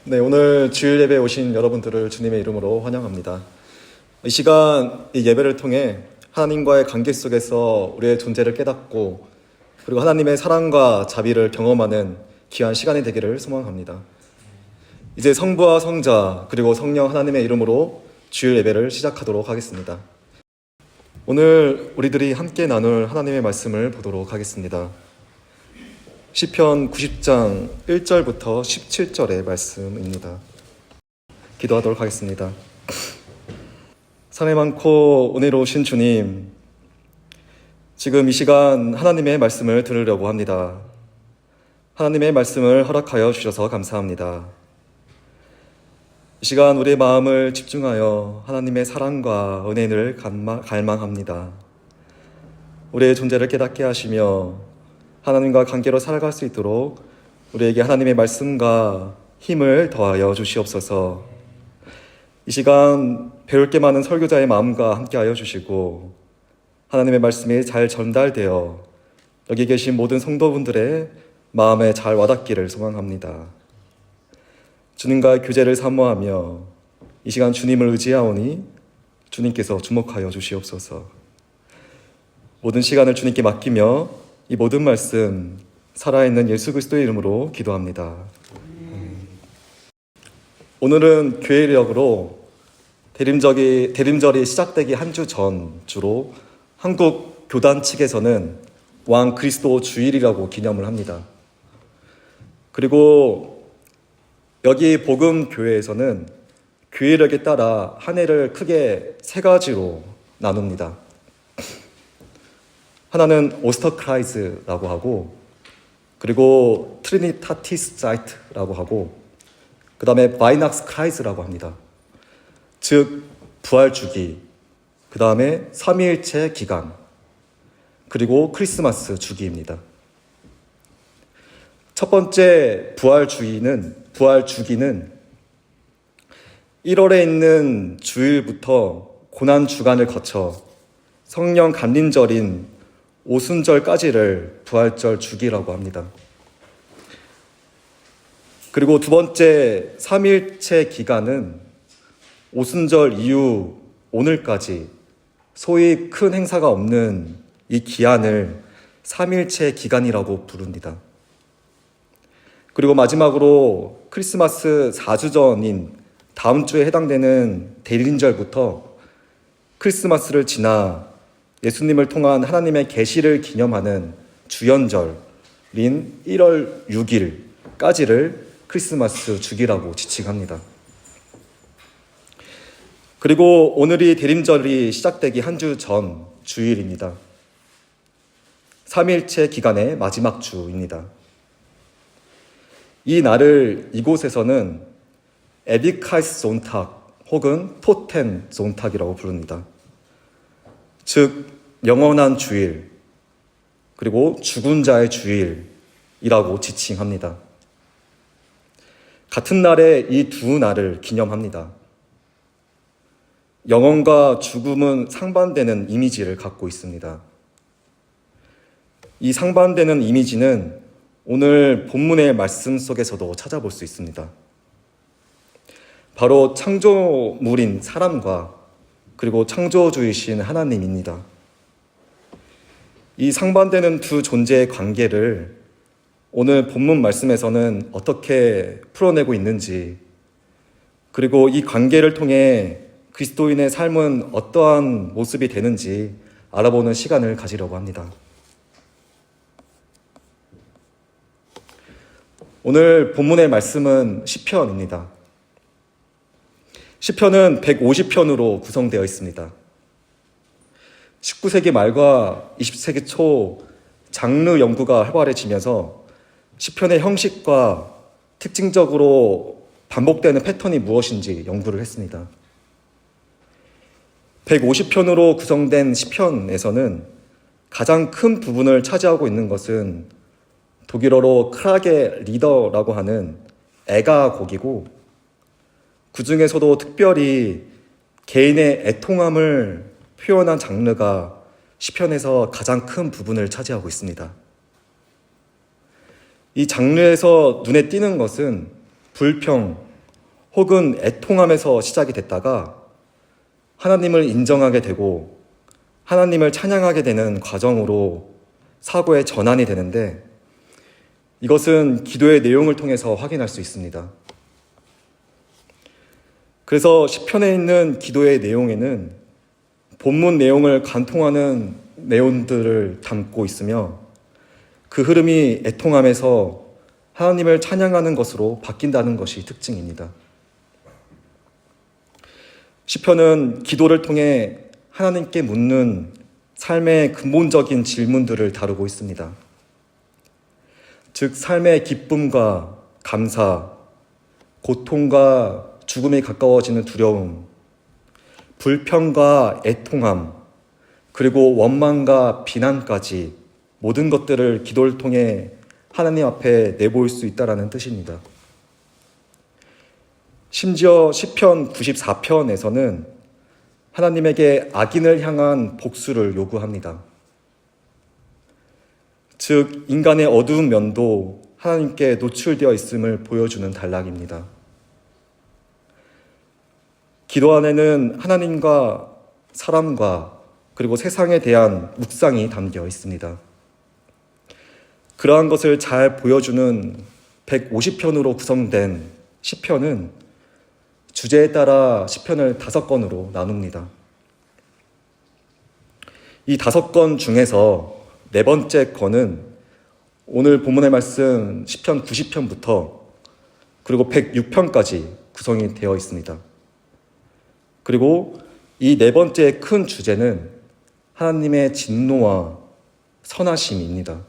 네, 오늘 주일 예배에 오신 여러분들을 주님의 이름으로 환영합니다. 이 시간 이 예배를 통해 하나님과의 관계 속에서 우리의 존재를 깨닫고 그리고 하나님의 사랑과 자비를 경험하는 귀한 시간이 되기를 소망합니다. 이제 성부와 성자 그리고 성령 하나님의 이름으로 주일 예배를 시작하도록 하겠습니다. 오늘 우리들이 함께 나눌 하나님의 말씀을 보도록 하겠습니다. 시편 90장 1절부터 17절의 말씀입니다. 기도하도록 하겠습니다. 사랑이 많고 은혜로우신 주님, 지금 이 시간 하나님의 말씀을 들으려고 합니다. 하나님의 말씀을 허락하여 주셔서 감사합니다. 이 시간 우리의 마음을 집중하여 하나님의 사랑과 은혜를 갈망합니다. 우리의 존재를 깨닫게 하시며 하나님과 관계로 살아갈 수 있도록 우리에게 하나님의 말씀과 힘을 더하여 주시옵소서. 이 시간 배울 게 많은 설교자의 마음과 함께하여 주시고 하나님의 말씀이 잘 전달되어 여기 계신 모든 성도분들의 마음에 잘 와닿기를 소망합니다. 주님과의 교제를 사모하며 이 시간 주님을 의지하오니 주님께서 주목하여 주시옵소서. 모든 시간을 주님께 맡기며 이 모든 말씀 살아있는 예수 그리스도의 이름으로 기도합니다. 오늘은 교회력으로 대림절이 시작되기 한 주 전 주로 한국 교단 측에서는 왕 그리스도 주일이라고 기념을 합니다. 그리고 여기 복음 교회에서는 교회력에 따라 한 해를 크게 세 가지로 나눕니다. 하나는 오스터크라이즈라고 하고, 그리고 트리니타티스 자이트라고 하고, 그 다음에 바이낙스 크라이즈라고 합니다. 즉 부활 주기, 그 다음에 삼위일체 기간, 그리고 크리스마스 주기입니다. 첫 번째 부활 주기는 1월에 있는 주일부터 고난 주간을 거쳐 성령 감림절인 오순절까지를 부활절 주기라고 합니다. 그리고 두 번째 삼일체 기간은 오순절 이후 오늘까지 소위 큰 행사가 없는 이 기한을 삼일체 기간이라고 부릅니다. 그리고 마지막으로 크리스마스 4주 전인 다음 주에 해당되는 대림절부터 크리스마스를 지나 예수님을 통한 하나님의 계시를 기념하는 주연절인 1월 6일까지를 크리스마스 주기라고 지칭합니다. 그리고 오늘이 대림절이 시작되기 한 주 전 주일입니다. 삼일체 기간의 마지막 주입니다. 이 날을 이곳에서는 에비카이스 존탁 혹은 토텐 존탁이라고 부릅니다. 즉 영원한 주일, 그리고 죽은 자의 주일이라고 지칭합니다. 같은 날에 이 두 날을 기념합니다. 영혼과 죽음은 상반되는 이미지를 갖고 있습니다. 이 상반되는 이미지는 오늘 본문의 말씀 속에서도 찾아볼 수 있습니다. 바로 창조물인 사람과 그리고 창조주이신 하나님입니다. 이 상반되는 두 존재의 관계를 오늘 본문 말씀에서는 어떻게 풀어내고 있는지, 그리고 이 관계를 통해 그리스도인의 삶은 어떠한 모습이 되는지 알아보는 시간을 가지려고 합니다. 오늘 본문의 말씀은 시편입니다. 시편은 150편으로 구성되어 있습니다. 19세기 말과 20세기 초 장르 연구가 활발해지면서 시편의 형식과 특징적으로 반복되는 패턴이 무엇인지 연구를 했습니다. 150편으로 구성된 시편에서는 가장 큰 부분을 차지하고 있는 것은 독일어로 크라게 리더라고 하는 애가 곡이고, 그 중에서도 특별히 개인의 애통함을 표현한 장르가 시편에서 가장 큰 부분을 차지하고 있습니다. 이 장르에서 눈에 띄는 것은 불평, 혹은 애통함에서 시작이 됐다가 하나님을 인정하게 되고 하나님을 찬양하게 되는 과정으로 사고의 전환이 되는데, 이것은 기도의 내용을 통해서 확인할 수 있습니다. 그래서 시편에 있는 기도의 내용에는 본문 내용을 관통하는 내용들을 담고 있으며 그 흐름이 애통함에서 하나님을 찬양하는 것으로 바뀐다는 것이 특징입니다. 시편은 기도를 통해 하나님께 묻는 삶의 근본적인 질문들을 다루고 있습니다. 즉, 삶의 기쁨과 감사, 고통과 죽음이 가까워지는 두려움, 불평과 애통함, 그리고 원망과 비난까지 모든 것들을 기도를 통해 하나님 앞에 내보일 수 있다는 뜻입니다. 심지어 시편 94편에서는 하나님에게 악인을 향한 복수를 요구합니다. 즉, 인간의 어두운 면도 하나님께 노출되어 있음을 보여주는 단락입니다. 기도 안에는 하나님과 사람과 그리고 세상에 대한 묵상이 담겨 있습니다. 그러한 것을 잘 보여주는 150편으로 구성된 시편은 주제에 따라 시편을 5건으로 나눕니다. 이 5건 중에서 4번째 건은 오늘 본문의 말씀 시편 90편부터 그리고 106편까지 구성이 되어 있습니다. 그리고 이 4번째 큰 주제는 하나님의 진노와 선하심입니다.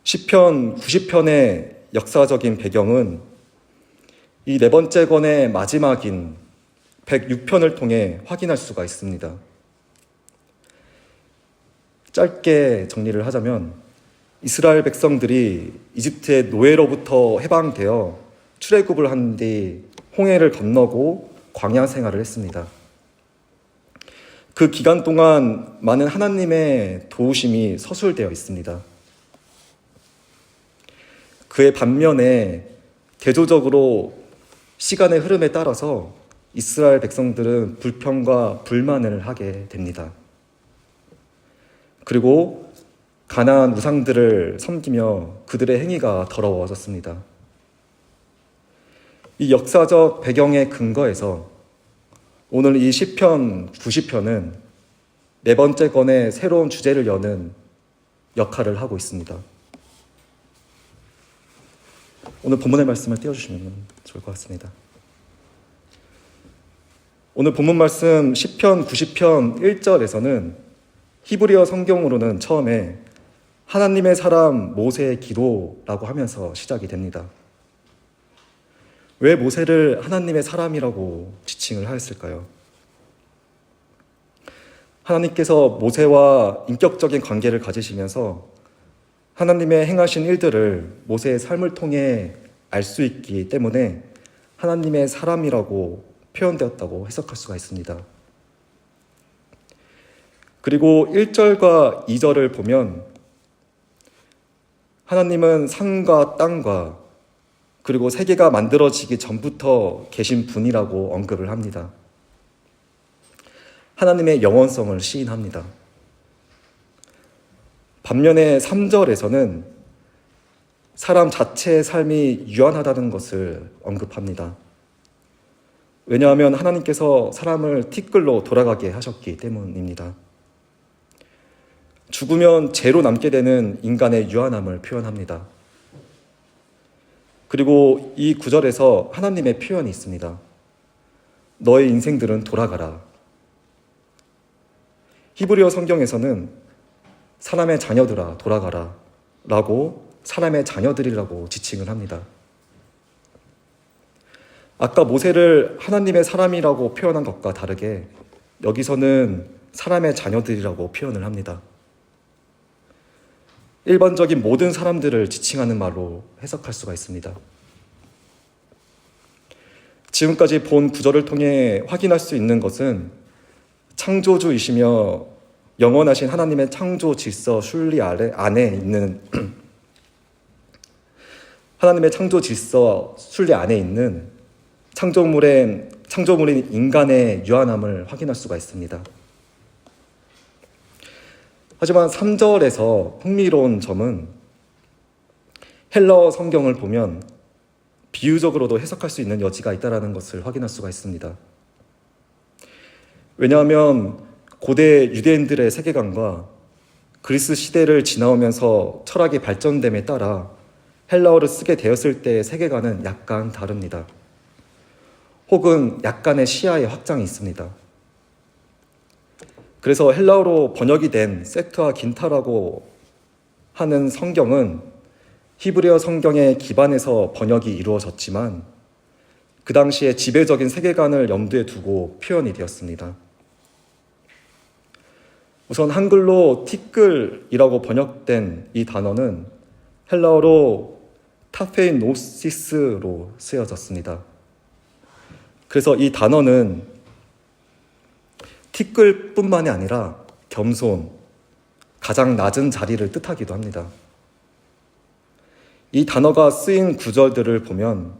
시편 90편의 역사적인 배경은 이 4번째 건의 마지막인 106편을 통해 확인할 수가 있습니다. 짧게 정리를 하자면 이스라엘 백성들이 이집트의 노예로부터 해방되어 출애굽을 한 뒤 홍해를 건너고 광야 생활을 했습니다. 그 기간 동안 많은 하나님의 도우심이 서술되어 있습니다. 그의 반면에 대조적으로 시간의 흐름에 따라서 이스라엘 백성들은 불평과 불만을 하게 됩니다. 그리고 가나안 우상들을 섬기며 그들의 행위가 더러워졌습니다. 이 역사적 배경의 근거에서 오늘 이 시편 90편은 4번째 건의 새로운 주제를 여는 역할을 하고 있습니다. 오늘 본문의 말씀을 띄워주시면 좋을 것 같습니다. 오늘 본문 말씀 시편 90편 1절에서는 히브리어 성경으로는 처음에 하나님의 사람 모세의 기도라고 하면서 시작이 됩니다. 왜 모세를 하나님의 사람이라고 지칭을 하였을까요? 하나님께서 모세와 인격적인 관계를 가지시면서 하나님의 행하신 일들을 모세의 삶을 통해 알 수 있기 때문에 하나님의 사람이라고 표현되었다고 해석할 수가 있습니다. 그리고 1절과 2절을 보면 하나님은 산과 땅과 그리고 세계가 만들어지기 전부터 계신 분이라고 언급을 합니다. 하나님의 영원성을 시인합니다. 반면에 3절에서는 사람 자체의 삶이 유한하다는 것을 언급합니다. 왜냐하면 하나님께서 사람을 티끌로 돌아가게 하셨기 때문입니다. 죽으면 죄로 남게 되는 인간의 유한함을 표현합니다. 그리고 이 구절에서 하나님의 표현이 있습니다. 너의 인생들은 돌아가라. 히브리어 성경에서는 사람의 자녀들아 돌아가라 라고 사람의 자녀들이라고 지칭을 합니다. 아까 모세를 하나님의 사람이라고 표현한 것과 다르게 여기서는 사람의 자녀들이라고 표현을 합니다. 일반적인 모든 사람들을 지칭하는 말로 해석할 수가 있습니다. 지금까지 본 구절을 통해 확인할 수 있는 것은 창조주이시며 영원하신 하나님의 창조 질서 순리 안에 있는 하나님의 창조 질서 순리 안에 있는 창조물인 인간의 유한함을 확인할 수가 있습니다. 하지만 3절에서 흥미로운 점은 헬라어 성경을 보면 비유적으로도 해석할 수 있는 여지가 있다는 것을 확인할 수가 있습니다. 왜냐하면 고대 유대인들의 세계관과 그리스 시대를 지나오면서 철학이 발전됨에 따라 헬라어를 쓰게 되었을 때의 세계관은 약간 다릅니다. 혹은 약간의 시야의 확장이 있습니다. 그래서 헬라어로 번역이 된 섹트와 긴타라고 하는 성경은 히브리어 성경에 기반해서 번역이 이루어졌지만 그 당시에 지배적인 세계관을 염두에 두고 표현이 되었습니다. 우선 한글로 티끌이라고 번역된 이 단어는 헬라어로 타페이노시스로 쓰여졌습니다. 그래서 이 단어는 티끌뿐만이 아니라 겸손, 가장 낮은 자리를 뜻하기도 합니다. 이 단어가 쓰인 구절들을 보면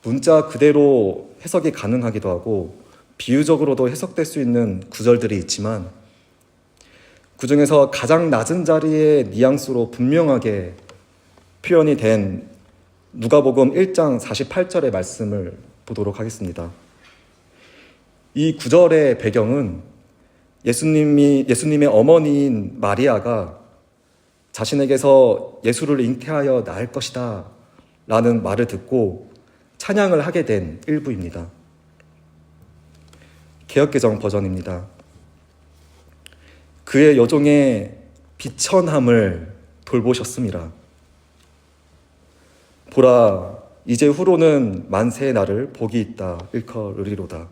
문자 그대로 해석이 가능하기도 하고 비유적으로도 해석될 수 있는 구절들이 있지만 그 중에서 가장 낮은 자리의 뉘앙스로 분명하게 표현이 된 누가복음 1장 48절의 말씀을 보도록 하겠습니다. 이 구절의 배경은 예수님의 어머니인 마리아가 자신에게서 예수를 잉태하여 낳을 것이다 라는 말을 듣고 찬양을 하게 된 일부입니다. 개역개정 버전입니다. 그의 여종의 비천함을 돌보셨음이라. 보라, 이제 후로는 만세의 날을 복이 있다 일컬으리로다.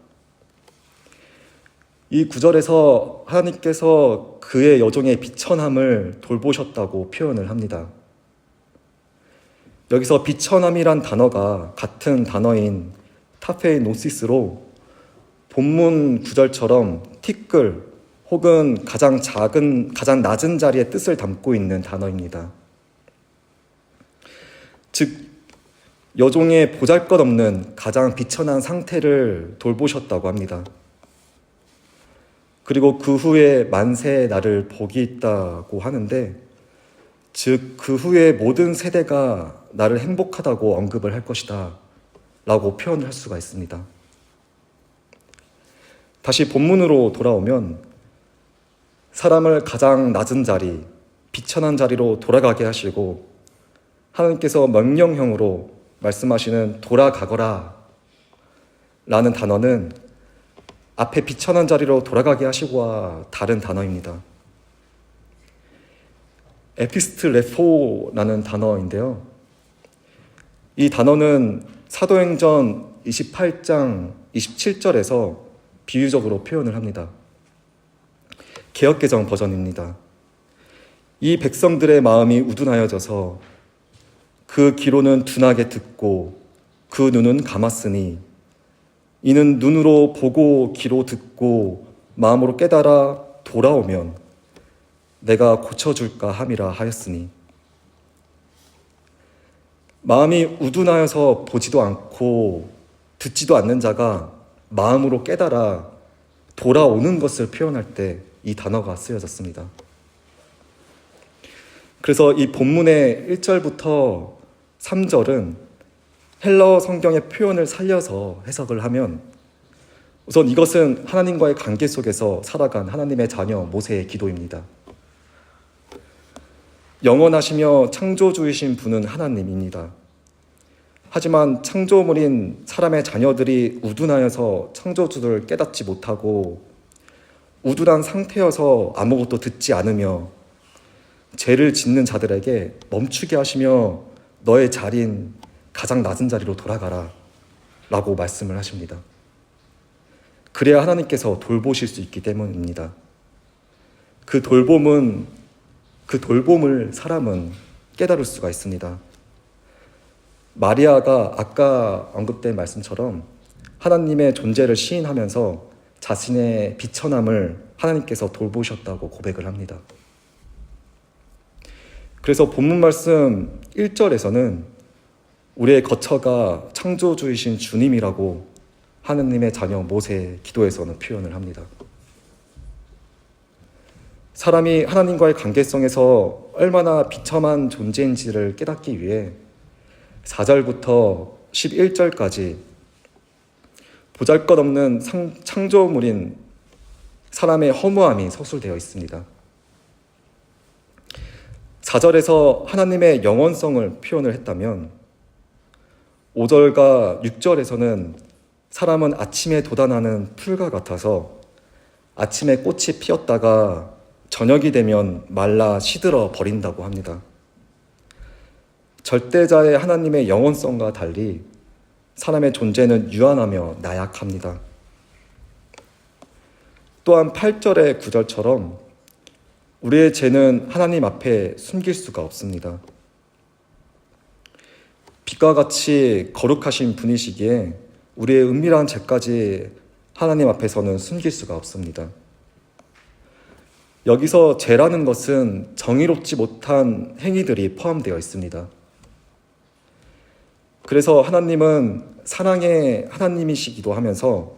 이 구절에서 하나님께서 그의 여종의 비천함을 돌보셨다고 표현을 합니다. 여기서 비천함이란 단어가 같은 단어인 타페이노시스로 본문 구절처럼 티끌 혹은 가장 낮은 자리의 뜻을 담고 있는 단어입니다. 즉, 여종의 보잘것없는 가장 비천한 상태를 돌보셨다고 합니다. 그리고 그 후에 만세의 날을 복이 있다고 하는데, 즉 그 후에 모든 세대가 나를 행복하다고 언급을 할 것이다 라고 표현을 할 수가 있습니다. 다시 본문으로 돌아오면 사람을 가장 낮은 자리, 비천한 자리로 돌아가게 하시고 하나님께서 명령형으로 말씀하시는 돌아가거라 라는 단어는 앞에 비천한 자리로 돌아가게 하시고와 다른 단어입니다. 에피스트레포라는 단어인데요. 이 단어는 사도행전 28장 27절에서 비유적으로 표현을 합니다. 개역개정 버전입니다. 이 백성들의 마음이 우둔하여져서 그 귀로는 둔하게 듣고 그 눈은 감았으니 이는 눈으로 보고 귀로 듣고 마음으로 깨달아 돌아오면 내가 고쳐줄까 함이라 하였으니. 마음이 우둔하여서 보지도 않고 듣지도 않는 자가 마음으로 깨달아 돌아오는 것을 표현할 때 이 단어가 쓰여졌습니다. 그래서 이 본문의 1절부터 3절은 헬라어 성경의 표현을 살려서 해석을 하면 우선 이것은 하나님과의 관계 속에서 살아간 하나님의 자녀 모세의 기도입니다. 영원하시며 창조주이신 분은 하나님입니다. 하지만 창조물인 사람의 자녀들이 우둔하여서 창조주를 깨닫지 못하고 우둔한 상태여서 아무것도 듣지 않으며 죄를 짓는 자들에게 멈추게 하시며 너의 자리인 가장 낮은 자리로 돌아가라 라고 말씀을 하십니다. 그래야 하나님께서 돌보실 수 있기 때문입니다. 그 돌봄을 사람은 깨달을 수가 있습니다. 마리아가 아까 언급된 말씀처럼 하나님의 존재를 시인하면서 자신의 비천함을 하나님께서 돌보셨다고 고백을 합니다. 그래서 본문 말씀 1절에서는 우리의 거처가 창조주이신 주님이라고 하느님의 자녀 모세의 기도에서는 표현을 합니다. 사람이 하나님과의 관계성에서 얼마나 비참한 존재인지를 깨닫기 위해 4절부터 11절까지 보잘것없는 창조물인 사람의 허무함이 서술되어 있습니다. 4절에서 하나님의 영원성을 표현을 했다면 5절과 6절에서는 사람은 아침에 돋아나는 풀과 같아서 아침에 꽃이 피었다가 저녁이 되면 말라 시들어 버린다고 합니다. 절대자의 하나님의 영원성과 달리 사람의 존재는 유한하며 나약합니다. 또한 8절의 9절처럼 우리의 죄는 하나님 앞에 숨길 수가 없습니다. 빛과 같이 거룩하신 분이시기에 우리의 은밀한 죄까지 하나님 앞에서는 숨길 수가 없습니다. 여기서 죄라는 것은 정의롭지 못한 행위들이 포함되어 있습니다. 그래서 하나님은 사랑의 하나님이시기도 하면서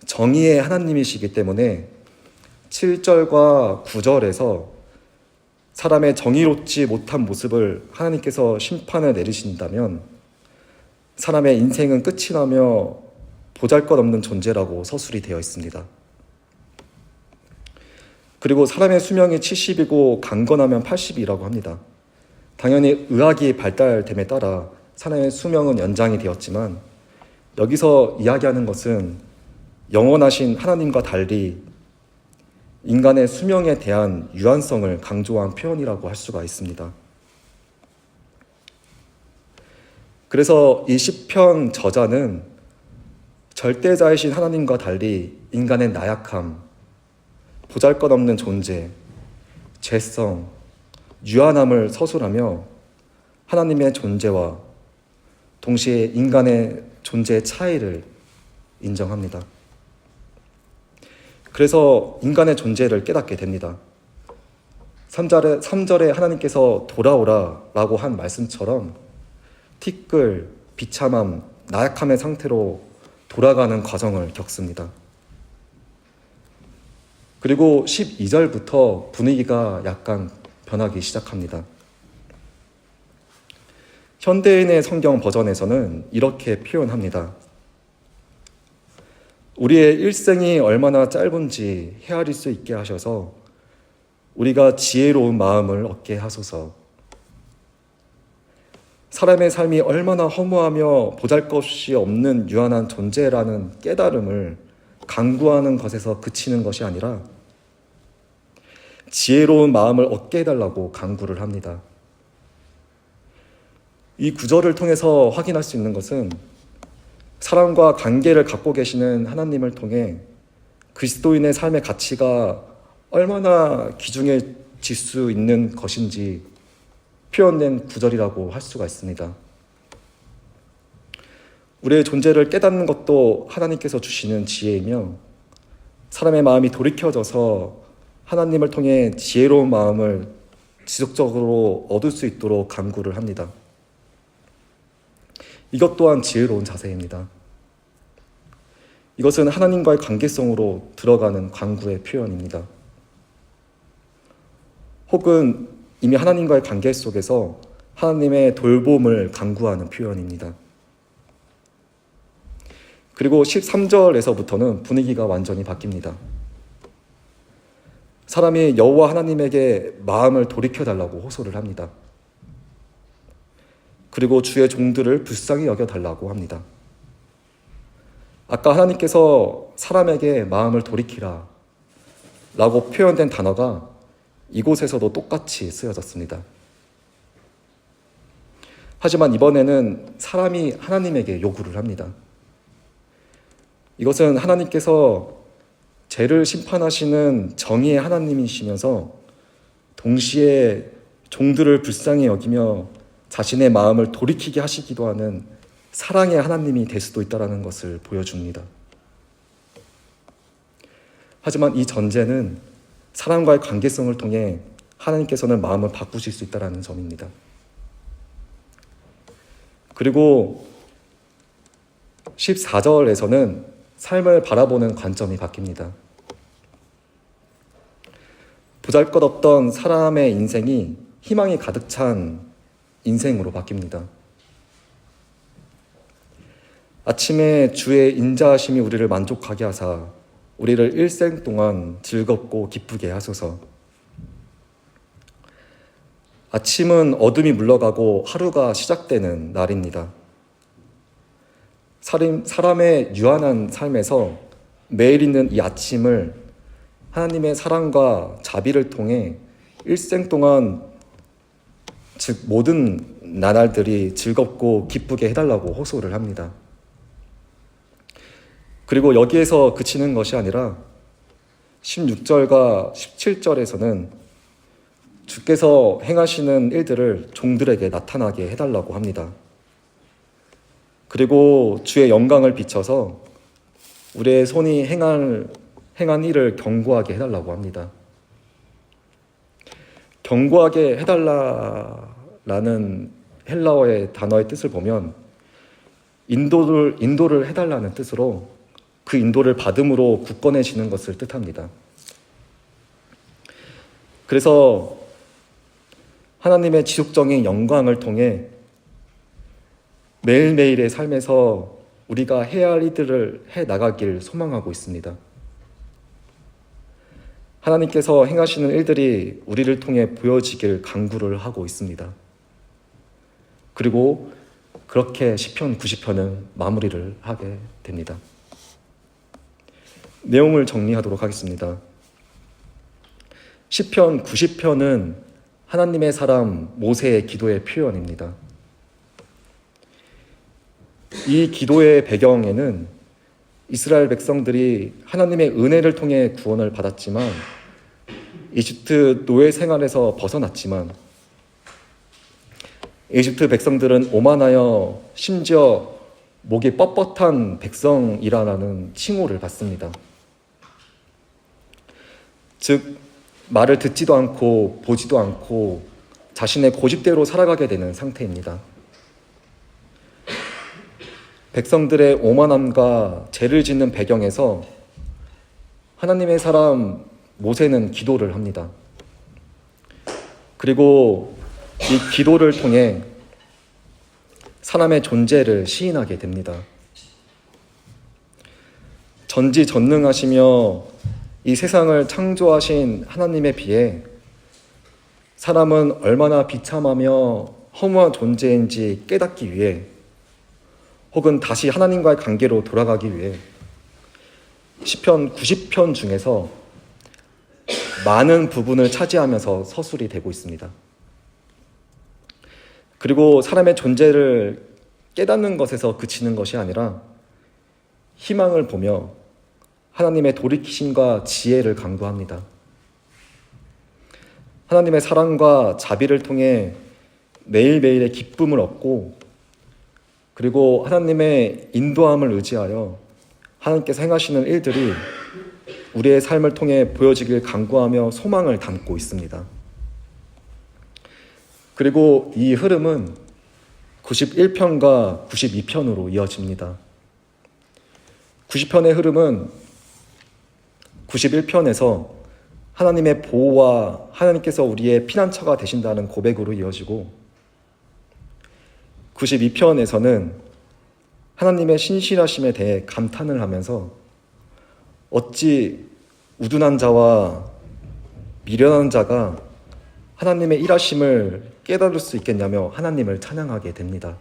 정의의 하나님이시기 때문에 7절과 9절에서 사람의 정의롭지 못한 모습을 하나님께서 심판을 내리신다면 사람의 인생은 끝이 나며 보잘것없는 존재라고 서술이 되어 있습니다. 그리고 사람의 수명이 70이고 강건하면 80이라고 합니다. 당연히 의학이 발달됨에 따라 사람의 수명은 연장이 되었지만 여기서 이야기하는 것은 영원하신 하나님과 달리 인간의 수명에 대한 유한성을 강조한 표현이라고 할 수가 있습니다. 그래서 이 시편 저자는 절대자이신 하나님과 달리 인간의 나약함, 보잘것없는 존재, 죄성, 유한함을 서술하며 하나님의 존재와 동시에 인간의 존재의 차이를 인정합니다. 그래서 인간의 존재를 깨닫게 됩니다. 3절에 하나님께서 돌아오라 라고 한 말씀처럼 티끌, 비참함, 나약함의 상태로 돌아가는 과정을 겪습니다. 그리고 12절부터 분위기가 약간 변하기 시작합니다. 현대인의 성경 버전에서는 이렇게 표현합니다. 우리의 일생이 얼마나 짧은지 헤아릴 수 있게 하셔서 우리가 지혜로운 마음을 얻게 하소서. 사람의 삶이 얼마나 허무하며 보잘것이 없는 유한한 존재라는 깨달음을 강구하는 것에서 그치는 것이 아니라 지혜로운 마음을 얻게 해달라고 강구를 합니다. 이 구절을 통해서 확인할 수 있는 것은 사람과 관계를 갖고 계시는 하나님을 통해 그리스도인의 삶의 가치가 얼마나 귀중해질 수 있는 것인지 표현된 구절이라고 할 수가 있습니다. 우리의 존재를 깨닫는 것도 하나님께서 주시는 지혜이며 사람의 마음이 돌이켜져서 하나님을 통해 지혜로운 마음을 지속적으로 얻을 수 있도록 간구를 합니다. 이것 또한 지혜로운 자세입니다. 이것은 하나님과의 관계성으로 들어가는 간구의 표현입니다. 혹은 이미 하나님과의 관계 속에서 하나님의 돌봄을 간구하는 표현입니다. 그리고 13절에서부터는 분위기가 완전히 바뀝니다. 사람이 여호와 하나님에게 마음을 돌이켜달라고 호소를 합니다. 그리고 주의 종들을 불쌍히 여겨달라고 합니다. 아까 하나님께서 사람에게 마음을 돌이키라 라고 표현된 단어가 이곳에서도 똑같이 쓰여졌습니다. 하지만 이번에는 사람이 하나님에게 요구를 합니다. 이것은 하나님께서 죄를 심판하시는 정의의 하나님이시면서 동시에 종들을 불쌍히 여기며 자신의 마음을 돌이키게 하시기도 하는 사랑의 하나님이 될 수도 있다는 것을 보여줍니다. 하지만 이 전제는 사람과의 관계성을 통해 하나님께서는 마음을 바꾸실 수 있다는 점입니다. 그리고 14절에서는 삶을 바라보는 관점이 바뀝니다. 보잘것없던 사람의 인생이 희망이 가득 찬 인생으로 바뀝니다. 아침에 주의 인자하심이 우리를 만족하게 하사 우리를 일생 동안 즐겁고 기쁘게 하소서. 아침은 어둠이 물러가고 하루가 시작되는 날입니다. 사람의 유한한 삶에서 매일 있는 이 아침을 하나님의 사랑과 자비를 통해 일생 동안 즉 모든 나날들이 즐겁고 기쁘게 해달라고 호소를 합니다. 그리고 여기에서 그치는 것이 아니라 16절과 17절에서는 주께서 행하시는 일들을 종들에게 나타나게 해달라고 합니다. 그리고 주의 영광을 비춰서 우리의 손이 행한 일을 경고하게 해달라고 합니다. 경고하게 해달라라는 헬라어의 단어의 뜻을 보면 인도를 해달라는 뜻으로 그 인도를 받음으로 굳건해지는 것을 뜻합니다. 그래서 하나님의 지속적인 영광을 통해 매일매일의 삶에서 우리가 해야 할 일들을 해나가길 소망하고 있습니다. 하나님께서 행하시는 일들이 우리를 통해 보여지길 간구를 하고 있습니다. 그리고 그렇게 시편 90편은 마무리를 하게 됩니다. 내용을 정리하도록 하겠습니다. 시편 90편은 하나님의 사람 모세의 기도의 표현입니다. 이 기도의 배경에는 이스라엘 백성들이 하나님의 은혜를 통해 구원을 받았지만 이집트 노예 생활에서 벗어났지만 이집트 백성들은 오만하여 심지어 목이 뻣뻣한 백성이라는 칭호를 받습니다. 즉 말을 듣지도 않고 보지도 않고 자신의 고집대로 살아가게 되는 상태입니다. 백성들의 오만함과 죄를 짓는 배경에서 하나님의 사람 모세는 기도를 합니다. 그리고 이 기도를 통해 사람의 존재를 시인하게 됩니다. 전지전능하시며 이 세상을 창조하신 하나님에 비해 사람은 얼마나 비참하며 허무한 존재인지 깨닫기 위해 혹은 다시 하나님과의 관계로 돌아가기 위해 시편 90편 중에서 많은 부분을 차지하면서 서술이 되고 있습니다. 그리고 사람의 존재를 깨닫는 것에서 그치는 것이 아니라 희망을 보며 하나님의 돌이키심과 지혜를 간구합니다. 하나님의 사랑과 자비를 통해 매일매일의 기쁨을 얻고 그리고 하나님의 인도함을 의지하여 하나님께서 행하시는 일들이 우리의 삶을 통해 보여지길 간구하며 소망을 담고 있습니다. 그리고 이 흐름은 91편과 92편으로 이어집니다. 90편의 흐름은 91편에서 하나님의 보호와 하나님께서 우리의 피난처가 되신다는 고백으로 이어지고 92편에서는 하나님의 신실하심에 대해 감탄을 하면서 어찌 우둔한 자와 미련한 자가 하나님의 일하심을 깨달을 수 있겠냐며 하나님을 찬양하게 됩니다.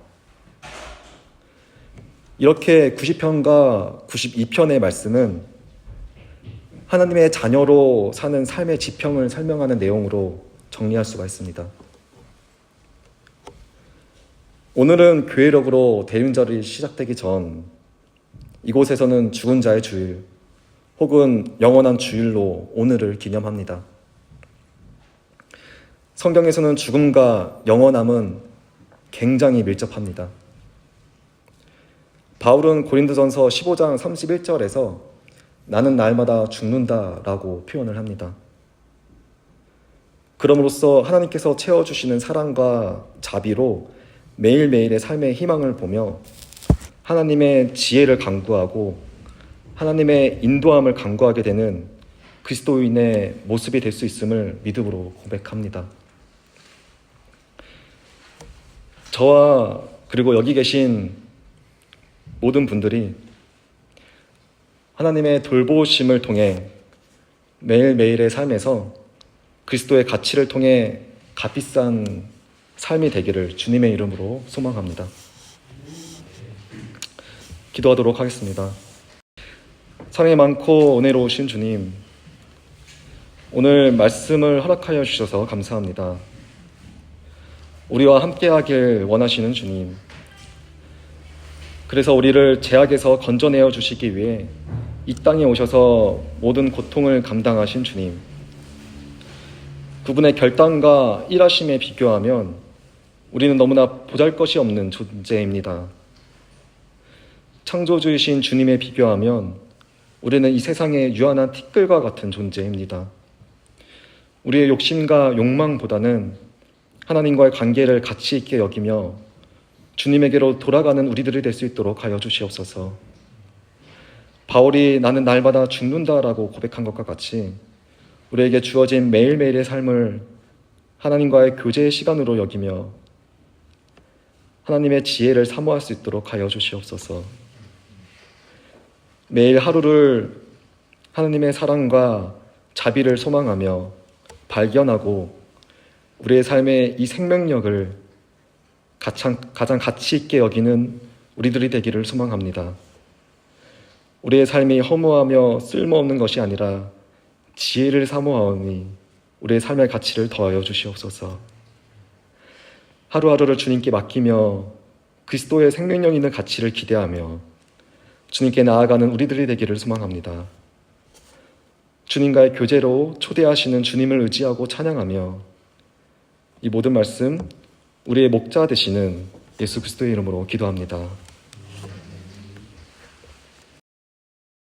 이렇게 90편과 92편의 말씀은 하나님의 자녀로 사는 삶의 지평을 설명하는 내용으로 정리할 수가 있습니다. 오늘은 교회력으로 대륜절이 시작되기 전 이곳에서는 죽은 자의 주일 혹은 영원한 주일로 오늘을 기념합니다. 성경에서는 죽음과 영원함은 굉장히 밀접합니다. 바울은 고린도전서 15장 31절에서 나는 날마다 죽는다라고 표현을 합니다. 그럼으로써 하나님께서 채워주시는 사랑과 자비로 매일매일의 삶의 희망을 보며 하나님의 지혜를 간구하고 하나님의 인도함을 간구하게 되는 그리스도인의 모습이 될 수 있음을 믿음으로 고백합니다. 저와 그리고 여기 계신 모든 분들이 하나님의 돌보심을 통해 매일매일의 삶에서 그리스도의 가치를 통해 값비싼 삶이 되기를 주님의 이름으로 소망합니다. 기도하도록 하겠습니다. 사랑이 많고 은혜로우신 주님, 오늘 말씀을 허락하여 주셔서 감사합니다. 우리와 함께하길 원하시는 주님, 그래서 우리를 죄악에서 건져내어 주시기 위해 이 땅에 오셔서 모든 고통을 감당하신 주님, 그분의 결단과 일하심에 비교하면 우리는 너무나 보잘것이 없는 존재입니다. 창조주이신 주님에 비교하면 우리는 이 세상의 유한한 티끌과 같은 존재입니다. 우리의 욕심과 욕망보다는 하나님과의 관계를 가치 있게 여기며 주님에게로 돌아가는 우리들이 될 수 있도록 하여 주시옵소서. 바울이 나는 날마다 죽는다라고 고백한 것과 같이 우리에게 주어진 매일매일의 삶을 하나님과의 교제의 시간으로 여기며 하나님의 지혜를 사모할 수 있도록 하여 주시옵소서. 매일 하루를 하나님의 사랑과 자비를 소망하며 발견하고 우리의 삶의 이 생명력을 가장 가치 있게 여기는 우리들이 되기를 소망합니다. 우리의 삶이 허무하며 쓸모없는 것이 아니라 지혜를 사모하오니 우리의 삶의 가치를 더하여 주시옵소서. 하루하루를 주님께 맡기며 그리스도의 생명력 있는 가치를 기대하며 주님께 나아가는 우리들이 되기를 소망합니다. 주님과의 교제로 초대하시는 주님을 의지하고 찬양하며 이 모든 말씀 우리의 목자 되시는 예수 그리스도의 이름으로 기도합니다.